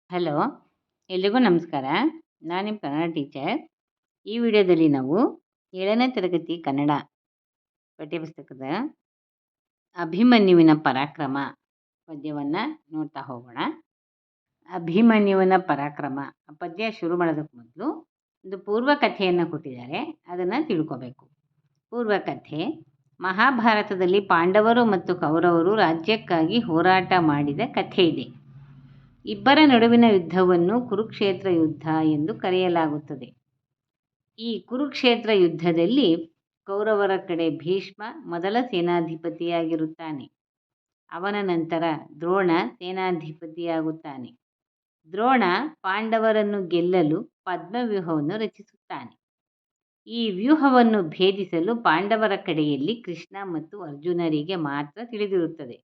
Hello, ಎಲ್ರಿಗೂ ನಮಸ್ಕಾರ. ನಾನು ನಿಮ್ಮ ಕನ್ನಡ ಟೀಚರ್. ಈ ವಿಡಿಯೋದಲ್ಲಿ ನಾವು 7ನೇ ತರಗತಿ ಕನ್ನಡ ಪಠ್ಯಪುಸ್ತಕದ ಅಭಿಮನ್ಯುವಿನ ಪರಾಕ್ರಮ ಪದ್ಯವನ್ನು ನೋಡ್ತಾ ಹೋಗೋಣ. ಅಭಿಮನ್ಯುವಿನ ಪರಾಕ್ರಮ ಪದ್ಯ ಶುರು ಮಾಡೋದಕ್ಕೆ ಮೊದಲು ಒಂದು ಪೂರ್ವಕಥೆಯನ್ನು ಕೊಟ್ಟಿದ್ದಾರೆ, ಅದನ್ನು ತಿಳ್ಕೋಬೇಕು. ಪೂರ್ವಕಥೆ: ಮಹಾಭಾರತದಲ್ಲಿ ಪಾಂಡವರು ಮತ್ತು ಕೌರವರು ರಾಜ್ಯಕ್ಕಾಗಿ ಹೋರಾಟ ಮಾಡಿದ ಕಥೆ ಇದೆ. ಇಬ್ಬರ ನಡುವಿನ ಯುದ್ಧವನ್ನು ಕುರುಕ್ಷೇತ್ರ ಯುದ್ಧ ಎಂದು ಕರೆಯಲಾಗುತ್ತದೆ. ಈ ಕುರುಕ್ಷೇತ್ರ ಯುದ್ಧದಲ್ಲಿ ಕೌರವರ ಕಡೆ ಭೀಷ್ಮ ಮೊದಲ ಸೇನಾಧಿಪತಿಯಾಗಿರುತ್ತಾನೆ. ಅವನ ನಂತರ ದ್ರೋಣ ಸೇನಾಧಿಪತಿಯಾಗುತ್ತಾನೆ. ದ್ರೋಣ ಪಾಂಡವರನ್ನು ಗೆಲ್ಲಲು ಪದ್ಮವ್ಯೂಹವನ್ನು ರಚಿಸುತ್ತಾನೆ. ಈ ವ್ಯೂಹವನ್ನು ಭೇದಿಸಲು ಪಾಂಡವರ ಕಡೆಯಲ್ಲಿ ಕೃಷ್ಣ ಮತ್ತು ಅರ್ಜುನರಿಗೆ ಮಾತ್ರ ತಿಳಿದಿರುತ್ತದೆ.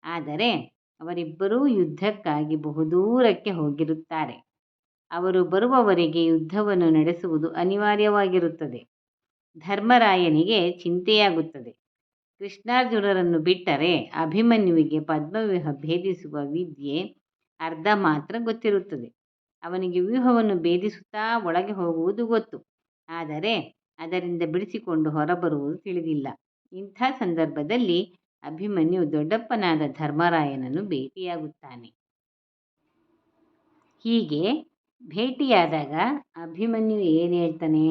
ಆದರೆ ಅವರಿಬ್ಬರೂ ಯುದ್ಧಕ್ಕಾಗಿ ಬಹುದೂರಕ್ಕೆ ಹೋಗಿರುತ್ತಾರೆ. ಅವರು ಬರುವವರೆಗೆ ಯುದ್ಧವನ್ನು ನಡೆಸುವುದು ಅನಿವಾರ್ಯವಾಗಿರುತ್ತದೆ. ಧರ್ಮರಾಯನಿಗೆ ಚಿಂತೆಯಾಗುತ್ತದೆ. ಕೃಷ್ಣಾರ್ಜುನರನ್ನು ಬಿಟ್ಟರೆ ಅಭಿಮನ್ಯುವಿಗೆ ಪದ್ಮವ್ಯೂಹ ಭೇದಿಸುವ ವಿದ್ಯೆ ಅರ್ಧ ಮಾತ್ರ ಗೊತ್ತಿರುತ್ತದೆ. ಅವನಿಗೆ ವ್ಯೂಹವನ್ನು ಭೇದಿಸುತ್ತಾ ಒಳಗೆ ಹೋಗುವುದು ಗೊತ್ತು, ಆದರೆ ಅದರಿಂದ ಬಿಡಿಸಿಕೊಂಡು ಹೊರಬರುವುದು ತಿಳಿದಿಲ್ಲ. ಇಂಥ ಸಂದರ್ಭದಲ್ಲಿ ಅಭಿಮನ್ಯು ದೊಡ್ಡಪ್ಪನಾದ ಧರ್ಮರಾಯನನ್ನು ಭೇಟಿಯಾಗುತ್ತಾನೆ. ಹೀಗೆ ಭೇಟಿಯಾದಾಗ ಅಭಿಮನ್ಯು ಏನು ಹೇಳ್ತಾನೆ,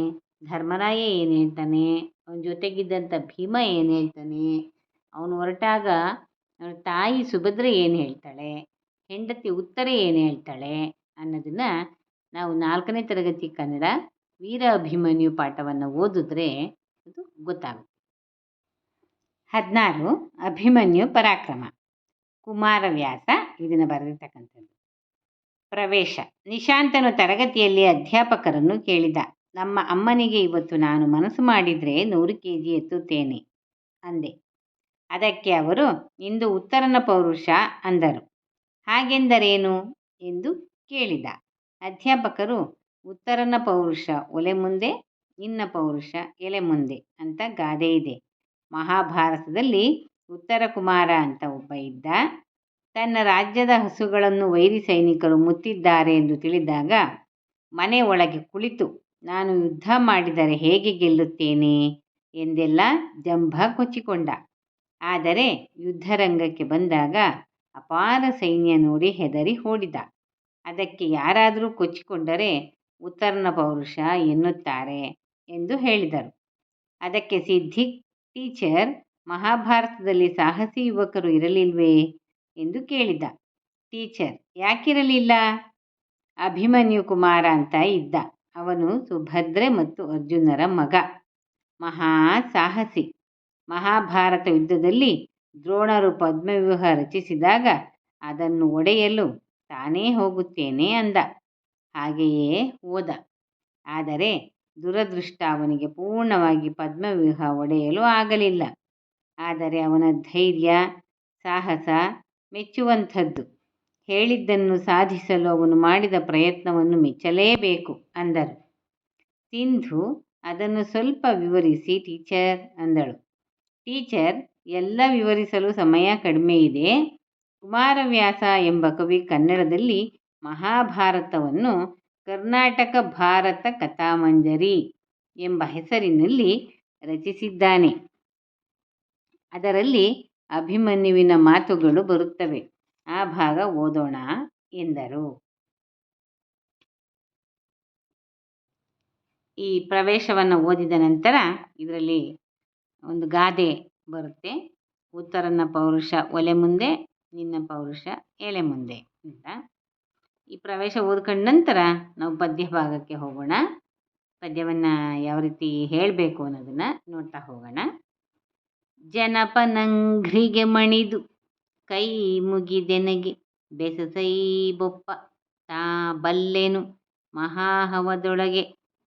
ಧರ್ಮರಾಯ ಏನು ಹೇಳ್ತಾನೆ, ಅವನ ಜೊತೆಗಿದ್ದಂಥ ಭೀಮ ಏನು ಹೇಳ್ತಾನೆ, ಅವನು ಹೊರಟಾಗ ಅವನ ತಾಯಿ ಸುಭದ್ರೆ ಏನು ಹೇಳ್ತಾಳೆ, ಹೆಂಡತಿ ಉತ್ತರೆ ಏನು ಹೇಳ್ತಾಳೆ ಅನ್ನೋದನ್ನು ನಾವು 4ನೇ ತರಗತಿ ಕನ್ನಡ ವೀರ ಅಭಿಮನ್ಯು ಪಾಠವನ್ನು ಓದಿದ್ರೆ ಅದು ಗೊತ್ತಾಗುತ್ತೆ. 16 ಅಭಿಮನ್ಯು ಪರಾಕ್ರಮ. ಕುಮಾರವ್ಯಾಸ ಇದನ್ನು ಬರೆದಿರ್ತಕ್ಕಂಥದ್ದು. ಪ್ರವೇಶ: ನಿಶಾಂತನು ತರಗತಿಯಲ್ಲಿ ಅಧ್ಯಾಪಕರನ್ನು ಕೇಳಿದ. ನಮ್ಮ ಅಮ್ಮನಿಗೆ ಇವತ್ತು ನಾನು ಮನಸ್ಸು ಮಾಡಿದರೆ 100 kg ಎತ್ತುತ್ತೇನೆ ಅಂದೆ. ಅದಕ್ಕೆ ಅವರು ಇಂದು ಉತ್ತರನ ಪೌರುಷ ಅಂದರು. ಹಾಗೆಂದರೇನು ಎಂದು ಕೇಳಿದ. ಅಧ್ಯಾಪಕರು ಉತ್ತರನ ಪೌರುಷ ಒಲೆ ಮುಂದೆ, ನಿನ್ನ ಪೌರುಷ ಎಲೆ ಮುಂದೆ ಅಂತ ಗಾದೆ ಇದೆ. ಮಹಾಭಾರತದಲ್ಲಿ ಉತ್ತರ ಕುಮಾರ ಅಂತ ಒಬ್ಬ ಇದ್ದ. ತನ್ನ ರಾಜ್ಯದ ಹಸುಗಳನ್ನು ವೈರಿ ಸೈನಿಕರು ಮುತ್ತಿದ್ದಾರೆ ಎಂದು ತಿಳಿದಾಗ ಮನೆ ಒಳಗೆ ಕುಳಿತು ನಾನು ಯುದ್ಧ ಮಾಡಿದರೆ ಹೇಗೆ ಗೆಲ್ಲುತ್ತೇನೆ ಎಂದೆಲ್ಲ ಜಂಭ ಕೊಚ್ಚಿಕೊಂಡ. ಆದರೆ ಯುದ್ಧರಂಗಕ್ಕೆ ಬಂದಾಗ ಅಪಾರ ಸೈನ್ಯ ನೋಡಿ ಹೆದರಿ ಓಡಿದ. ಅದಕ್ಕೆ ಯಾರಾದರೂ ಕೊಚ್ಚಿಕೊಂಡರೆ ಉತ್ತರನ ಪೌರುಷ ಎನ್ನುತ್ತಾರೆ ಎಂದು ಹೇಳಿದರು. ಅದಕ್ಕೆ ಸಿದ್ಧಿ ಟೀಚರ್, ಮಹಾಭಾರತದಲ್ಲಿ ಸಾಹಸಿ ಯುವಕರು ಇರಲಿಲ್ವೇ ಎಂದು ಕೇಳಿದ. ಟೀಚರ್: ಯಾಕಿರಲಿಲ್ಲ? ಅಭಿಮನ್ಯು ಕುಮಾರ ಅಂತ ಇದ್ದ. ಅವನು ಸುಭದ್ರೆ ಮತ್ತು ಅರ್ಜುನರ ಮಗ, ಮಹಾ ಸಾಹಸಿ. ಮಹಾಭಾರತ ಯುದ್ಧದಲ್ಲಿ ದ್ರೋಣರು ಪದ್ಮವ್ಯೂಹ ರಚಿಸಿದಾಗ ಅದನ್ನು ಒಡೆಯಲು ತಾನೇ ಹೋಗುತ್ತೇನೆ ಅಂದ. ಹಾಗೆಯೇ ಹೋದ. ಆದರೆ ದುರದೃಷ್ಟ, ಅವನಿಗೆ ಪೂರ್ಣವಾಗಿ ಪದ್ಮವ್ಯೂಹ ಒಡೆಯಲು ಆಗಲಿಲ್ಲ. ಆದರೆ ಅವನ ಧೈರ್ಯ ಸಾಹಸ ಮೆಚ್ಚುವಂಥದ್ದು. ಹೇಳಿದ್ದನ್ನು ಸಾಧಿಸಲು ಅವನು ಮಾಡಿದ ಪ್ರಯತ್ನವನ್ನು ಮೆಚ್ಚಲೇಬೇಕು ಅಂದರು. ಸಿಂಧು ಅದನ್ನು ಸ್ವಲ್ಪ ವಿವರಿಸಿ ಟೀಚರ್ ಅಂದಳು. ಟೀಚರ್: ಎಲ್ಲ ವಿವರಿಸಲು ಸಮಯ ಕಡಿಮೆ ಇದೆ. ಕುಮಾರವ್ಯಾಸ ಎಂಬ ಕವಿ ಕನ್ನಡದಲ್ಲಿ ಮಹಾಭಾರತವನ್ನು ಕರ್ನಾಟಕ ಭಾರತ ಕಥಾಮಂಜರಿ ಎಂಬ ಹೆಸರಿನಲ್ಲಿ ರಚಿಸಿದ್ದಾನೆ. ಅದರಲ್ಲಿ ಅಭಿಮನ್ಯುವಿನ ಮಾತುಗಳು ಬರುತ್ತವೆ. ಆ ಭಾಗ ಓದೋಣ ಎಂದರು. ಈ ಪ್ರವೇಶವನ್ನು ಓದಿದ ನಂತರ ಇದರಲ್ಲಿ ಒಂದು ಗಾದೆ ಬರುತ್ತೆ. ಉತ್ತರನ ಪೌರುಷ ಒಲೆ ಮುಂದೆ, ನಿನ್ನ ಪೌರುಷ ಎಲೆ ಮುಂದೆ ಅಂತ. ಈ ಪ್ರವೇಶ ಓದ್ಕೊಂಡ ನಂತರ ನಾವು ಪದ್ಯ ಭಾಗಕ್ಕೆ ಹೋಗೋಣ. ಪದ್ಯವನ್ನು ಯಾವ ರೀತಿ ಹೇಳಬೇಕು ಅನ್ನೋದನ್ನು ನೋಡ್ತಾ ಹೋಗೋಣ. ಜನಪನಂಘ್ರಿಗೆ ಮಣಿದು ಕೈ ಮುಗಿದೆನಗೆ ಬೆಸಸೈ ಬೊಪ್ಪ ತಾ ಬಲ್ಲೆನು ಮಹಾಹವದೊಳಗೆ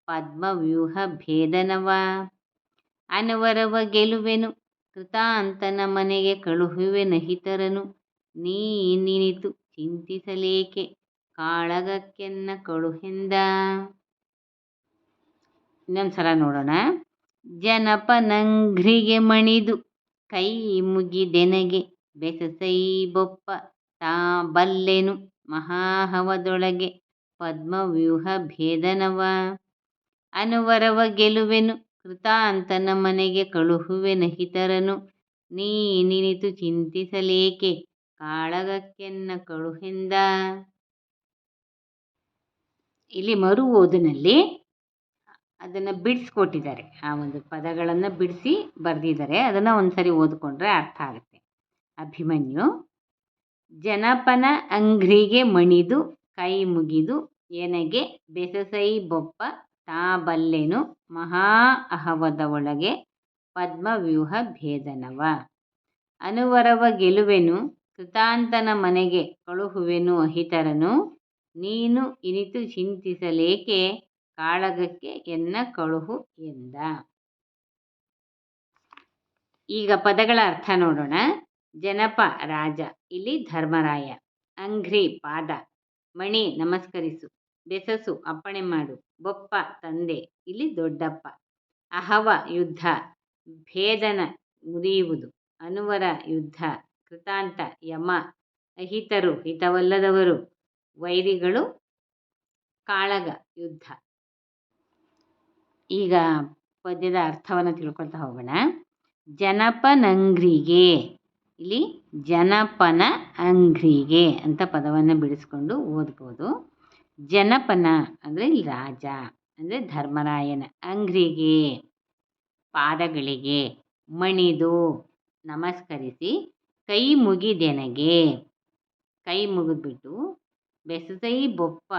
ಪದ್ಮವ್ಯೂಹ ಭೇದನವ ಅನವರವ ಗೆಲುವೆನು ಕೃತಾಂತನ ಮನೆಗೆ ಕಳುಹುವೆ ನಹಿತರನು ನೀನಿನಿತು ಚಿಂತಿಸಲೇಕೆ ಕಾಳಗಕ್ಕೆನ್ನ ಕಳುಹೆಂದ. ಇನ್ನೊಂದ್ಸಲ ನೋಡೋಣ. ಜನಪನಂಘ್ರಿಗೆ ಮಣಿದು ಕೈ ಮುಗಿದೆನಗೆ ಬೆಸಸೈ ಬೊಪ್ಪ ತಾ ಬಲ್ಲೆನು ಮಹಾಹವದೊಳಗೆ ಪದ್ಮವ್ಯೂಹ ಭೇದನವ. ಅನುವರವ ಗೆಲುವೆನು ಕೃತಾಂತನ ಮನೆಗೆ ಕಳುಹುವೆನಹಿತರನು. ನೀನಿನಿತು ಚಿಂತಿಸಲೇಕೆ ಕಾಳಗಕ್ಕೆನ್ನ ಕಳುಹೆಂದ. ಇಲ್ಲಿ ಮರು ಓದಿನಲ್ಲಿ ಅದನ್ನು ಬಿಡಿಸ್ಕೊಟ್ಟಿದ್ದಾರೆ. ಆ ಒಂದು ಪದಗಳನ್ನು ಬಿಡಿಸಿ ಬರೆದಿದ್ದಾರೆ. ಅದನ್ನು ಒಂದ್ಸರಿ ಓದ್ಕೊಂಡ್ರೆ ಅರ್ಥ ಆಗುತ್ತೆ. ಅಭಿಮನ್ಯು ಜನಪನ ಅಂಘ್ರಿಗೆ ಮಣಿದು ಕೈ ಮುಗಿದು ಎನಗೆ ಬೆಸಸೈ ಬೊಪ್ಪ ತಾ ಬಲ್ಲೆನು ಮಹಾ ಅಹವದ ಒಳಗೆ ಪದ್ಮವ್ಯೂಹ ಭೇದನವ. ಅನುವರವ ಗೆಲುವೆನು ಕೃತಾಂತನ ಮನೆಗೆ ಕಳುಹುವೆನು ಅಹಿತರನು. ನೀನು ಇನಿತು ಚಿಂತಿಸಲೇಕೆ ಕಾಳಗಕ್ಕೆ ಎನ್ನ ಕಳುಹು ಎಂದ. ಈಗ ಪದಗಳ ಅರ್ಥ ನೋಡೋಣ. ಜನಪ ರಾಜ, ಇಲ್ಲಿ ಧರ್ಮರಾಯ. ಅಂಘ್ರಿ ಪಾದ, ಮಣಿ ನಮಸ್ಕರಿಸು. ಬೆಸಸು ಅಪ್ಪಣೆ ಮಾಡು. ಬೊಪ್ಪ ತಂದೆ, ಇಲ್ಲಿ ದೊಡ್ಡಪ್ಪ. ಅಹವ ಯುದ್ಧ, ಭೇದನ ಮುರಿಯುವುದು. ಅನುವರ ಯುದ್ಧ, ಕೃತಾಂತ ಯಮ. ಅಹಿತರು ಹಿತವಲ್ಲದವರು, ವೈರಿಗಳು. ಕಾಳಗ ಯುದ್ಧ. ಈಗ ಪದ್ಯದ ಅರ್ಥವನ್ನು ತಿಳ್ಕೊಳ್ತಾ ಹೋಗೋಣ. ಜನಪನಂಘ್ರಿಗೆ, ಇಲ್ಲಿ ಜನಪನ ಅಂಘ್ರಿಗೆ ಅಂತ ಪದವನ್ನು ಬಿಡಿಸ್ಕೊಂಡು ಓದ್ಬೋದು. ಜನಪನ ಅಂದರೆ ಇಲ್ಲಿ ರಾಜ, ಅಂದರೆ ಧರ್ಮರಾಯನ. ಅಂಘ್ರಿಗೆ ಪಾದಗಳಿಗೆ, ಮಣಿದು ನಮಸ್ಕರಿಸಿ, ಕೈ ಮುಗಿದೆನಗೆ ಕೈ ಮುಗಿದ್ಬಿಟ್ಟು, ಬೆಸಸೈ ಬೊಪ್ಪ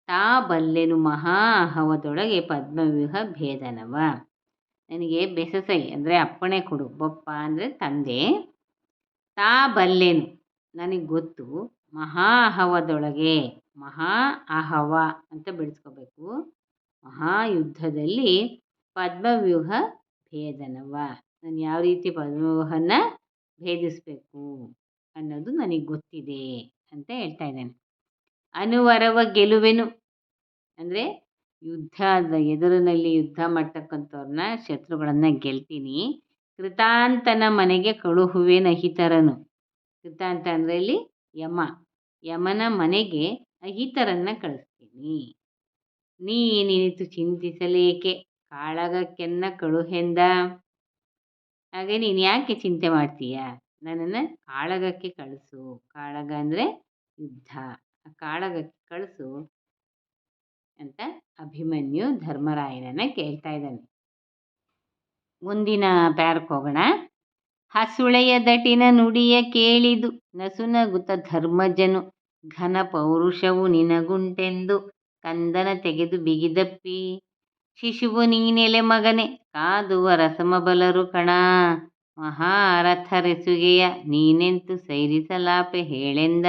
ತಾ ಬಲ್ಲೆನು ಮಹಾ ಅಹವದೊಳಗೆ ಪದ್ಮವ್ಯೂಹ ಭೇದನವ. ನನಗೆ ಬೆಸಸೈ ಅಂದರೆ ಅಪ್ಪಣೆ ಕೊಡು. ಬೊಪ್ಪ ಅಂದರೆ ತಂದೆ. ತಾ ಬಲ್ಲೆನು ನನಗೆ ಗೊತ್ತು. ಮಹಾ ಅಹವದೊಳಗೆ, ಮಹಾ ಅಹವ ಅಂತ ಬಿಡಿಸ್ಕೋಬೇಕು. ಮಹಾಯುದ್ಧದಲ್ಲಿ ಪದ್ಮವ್ಯೂಹ ಭೇದನವ, ನಾನು ಯಾವ ರೀತಿ ಪದ್ಮವ್ಯೂಹನ ಭೇದಿಸಬೇಕು ಅನ್ನೋದು ನನಗೆ ಗೊತ್ತಿದೆ ಅಂತ ಹೇಳ್ತಾ ಇದ್ದಾನೆ. ಅನುವರವ ಗೆಲುವೆನು ಅಂದರೆ ಯುದ್ಧದ ಎದುರಿನಲ್ಲಿ ಯುದ್ಧ ಮಾಡ್ತಕ್ಕಂಥವ್ರನ್ನ, ಶತ್ರುಗಳನ್ನು ಗೆಲ್ತೀನಿ. ಕೃತಾಂತನ ಮನೆಗೆ ಕಳುಹುವೆನಹಿತರನು. ಕೃತಾಂತ ಅಂದರೆ ಇಲ್ಲಿ ಯಮ. ಯಮನ ಮನೆಗೆ ಅಹಿತರನ್ನ ಕಳಿಸ್ತೀನಿ. ನೀನಿನಿತು ಚಿಂತಿಸಲೇಕೆ ಕಾಳಗಕ್ಕೆನ್ನ ಕಳುಹೆಂದ. ಹಾಗೆ ನೀನು ಯಾಕೆ ಚಿಂತೆ ಮಾಡ್ತೀಯ, ನನ್ನನ್ನು ಕಾಳಗಕ್ಕೆ ಕಳಿಸು. ಕಾಳಗ ಅಂದರೆ ಯುದ್ಧ, ಆ ಕಾಳಗಕ್ಕೆ ಕಳಿಸು ಅಂತ ಅಭಿಮನ್ಯು ಧರ್ಮರಾಯನನ್ನ ಕೇಳ್ತಾ ಇದ್ದಾನೆ. ಮುಂದಿನ ಪ್ಯಾರಕ್ಕೆ ಹೋಗೋಣ. ಹಸುಳೆಯ ದಟಿನ ನುಡಿಯ ಕೇಳಿದು ನಸುನಗುತ ಧರ್ಮಜನು. ಘನ ಪೌರುಷವು ನಿನಗುಂಟೆಂದು ಕಂದನ ತೆಗೆದು ಬಿಗಿದಪ್ಪಿ. ಶಿಶುವು ನೀನೆಲೆ ಮಗನೆ ಕಾದುವ ರಸಮಬಲರು ಕಣ. ಮಹಾರಥರೆಸುಗೆಯ ನೀನೆಂತು ಸೈರಿಸಲಾಪೆ ಹೇಳೆಂದ.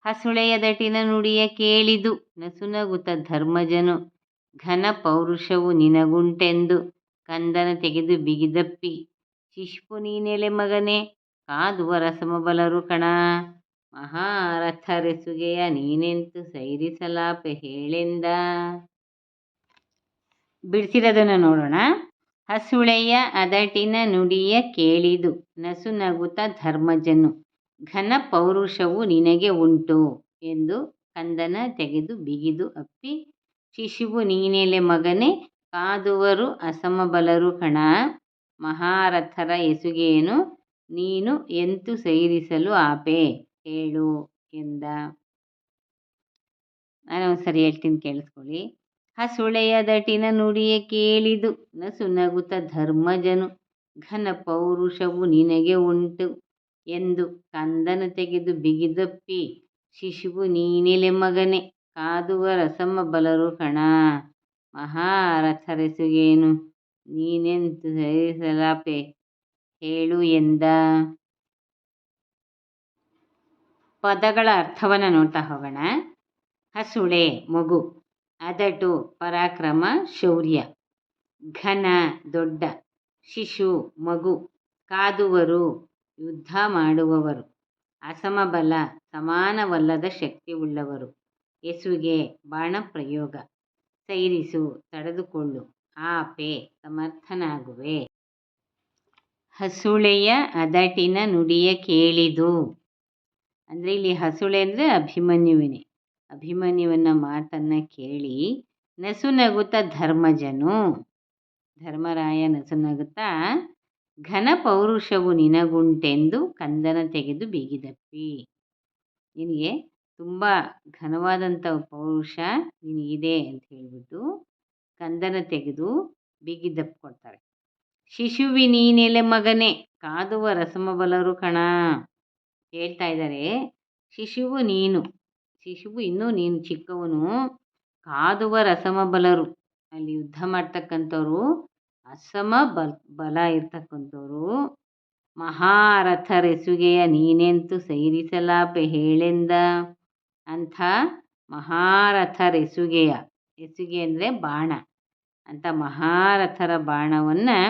ಹಸುಳೆಯ ದಟಿನ ನುಡಿಯ ಕೇಳಿದು ನಸುನಗುತ ಧರ್ಮಜನು. ಘನ ಪೌರುಷವು ನಿನಗುಂಟೆಂದು ಕಂದನ ತೆಗೆದು ಬಿಗಿದಪ್ಪಿ. ಶಿಶುವು ನೀನೆಲೆ ಮಗನೆ ಕಾದುವ ರಸಮಬಲರು ಕಣ. ಮಹಾರಥರೆಸುಗೆಯ ನೀನೆಂತು ಸೈರಿಸಲಾಪೆ ಹೇಳೆಂದ. ಬಿಡಿಸಿರೋದನ್ನು ನೋಡೋಣ. ಹಸುಳೆಯ ಅದಟಿನ ನುಡಿಯ ಕೇಳಿದು ನಸುನಗುತ ಧರ್ಮಜನು. ಘನ ಪೌರುಷವು ನಿನಗೆ ಉಂಟು ಎಂದು ಕಂದನ ತೆಗೆದು ಬಿಗಿದು ಅಪ್ಪಿ. ಶಿಶುವು ನೀನೆಲೆ ಮಗನೆ ಕಾದುವರು ಅಸಮಬಲರು ಕಣ. ಮಹಾರಥರ ಎಸುಗೆಯನು ನೀನು ಎಂತು ಸೈರಿಸಲು ಆಪೆ ಹೇಳು ಎಂದ. ನಾನು ಒಂದ್ಸರಿ ಹೇಳ್ತೀನಿ, ಕೇಳಿಸ್ಕೊಳ್ಳಿ. ಹಸುಳೆಯ ದಟಿನ ನುಡಿಯ ಕೇಳಿದು ನಸುನಗುತ ಧರ್ಮಜನು. ಘನ ಪೌರುಷವು ನಿನಗೆ ಉಂಟು ಎಂದು ಕಂದನ ತೆಗೆದು ಬಿಗಿದಪ್ಪಿ. ಶಿಶುವು ನೀನೆಲೆ ಮಗನೆ ಕಾದುವ ರಸಮಬಲರು ಕಣ. ಮಹಾರಥರೆಸುಗೇನು ನೀನೆಂತು ಸೈರಿಸಲಾಪೆ ಹೇಳು ಎಂದ. ಪದಗಳ ಅರ್ಥವನ್ನು ನೋಡ್ತಾ ಹೋಗೋಣ. ಹಸುಳೆ ಮಗು, ಅದಟು ಪರಾಕ್ರಮ ಶೌರ್ಯ, ಘನ ದೊಡ್ಡ, ಶಿಶು ಮಗು, ಕಾದುವರು ಯುದ್ಧ ಮಾಡುವವರು, ಅಸಮಬಲ ಸಮಾನವಲ್ಲದ ಶಕ್ತಿ ಉಳ್ಳವರು, ಎಸುಗೆ ಬಾಣ ಪ್ರಯೋಗ, ಸೈರಿಸು ತಡೆದುಕೊಳ್ಳು, ಆಪೆ ಸಮರ್ಥನಾಗುವೆ. ಹಸುಳೆಯ ಅದಟಿನ ನುಡಿಯ ಕೇಳಿದು ಅಂದರೆ ಇಲ್ಲಿ ಹಸುಳೆ ಅಂದರೆ ಅಭಿಮನ್ಯುವಿನೇ. ಅಭಿಮನ್ಯುವಿನ ಮಾತನ್ನು ಕೇಳಿ ನಸುನಗುತ್ತ ಧರ್ಮಜನು, ಧರ್ಮರಾಯ ನಸುನಗುತ್ತಾ, ಘನ ಪೌರುಷವು ನಿನಗುಂಟೆಂದು ಕಂದನ ತೆಗೆದು ಬಿಗಿದಪ್ಪಿ. ನಿನಗೆ ತುಂಬ ಘನವಾದಂಥ ಪೌರುಷ ನಿನಗಿದೆ ಅಂತ ಹೇಳಿಬಿಟ್ಟು ಕಂದನ ತೆಗೆದು ಬಿಗಿದಪ್ಪು ಕೊಡ್ತಾರೆ. ಶಿಶುವಿ ನೀನೆಲೆ ಮಗನೇ ಕಾದುವ ರಸಮಬಲರು ಕಣ. ಹೇಳ್ತಾ ಇದ್ದಾರೆ, ಶಿಶುವು ನೀನು, ಶಿಶುವು ಇನ್ನೂ ನೀನು ಚಿಕ್ಕವನು, ಕಾದುವ ರಸಮಬಲರು, ಅಲ್ಲಿ ಯುದ್ಧ ಮಾಡ್ತಕ್ಕಂಥವ್ರು ಅಸಮ ಬಲ ಇರ್ತಕ್ಕಂಥವ್ರು, ಮಹಾರಥರೆಸುಗೆಯ ನೀನೆಂತು ಸೈರಿಸಲಾಪೆ ಹೇಳೆಂದ. ಅಂಥ ಮಹಾರಥರೆಸುಗೆಯ, ಎಸುಗೆ ಅಂದರೆ ಬಾಣ, ಅಂಥ ಮಹಾರಥರ ಬಾಣವನ್ನು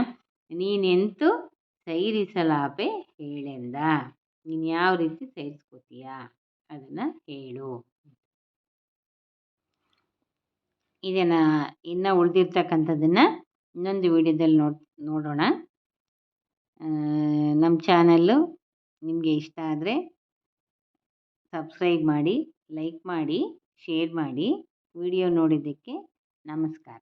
ನೀನೆಂತು ಸೈರಿಸಲಾಪೆ ಹೇಳೆಂದ. ನೀನು ಯಾವ ರೀತಿ ಸೈರಿಸ್ಕೋತೀಯ ಅದನ್ನು ಹೇಳು. ಇದನ್ನು ಇನ್ನು ಉಳಿದಿರ್ತಕ್ಕಂಥದ್ದನ್ನು ಇನ್ನೊಂದು ವಿಡಿಯೋದಲ್ಲಿ ನೋಡೋಣ. ನಮ್ಮ ಚಾನಲ್ಲು ನಿಮಗೆ ಇಷ್ಟ ಆದರೆ ಸಬ್ಸ್ಕ್ರೈಬ್ ಮಾಡಿ, ಲೈಕ್ ಮಾಡಿ, ಶೇರ್ ಮಾಡಿ. ವಿಡಿಯೋ ನೋಡಿದ್ದಕ್ಕೆ ನಮಸ್ಕಾರ.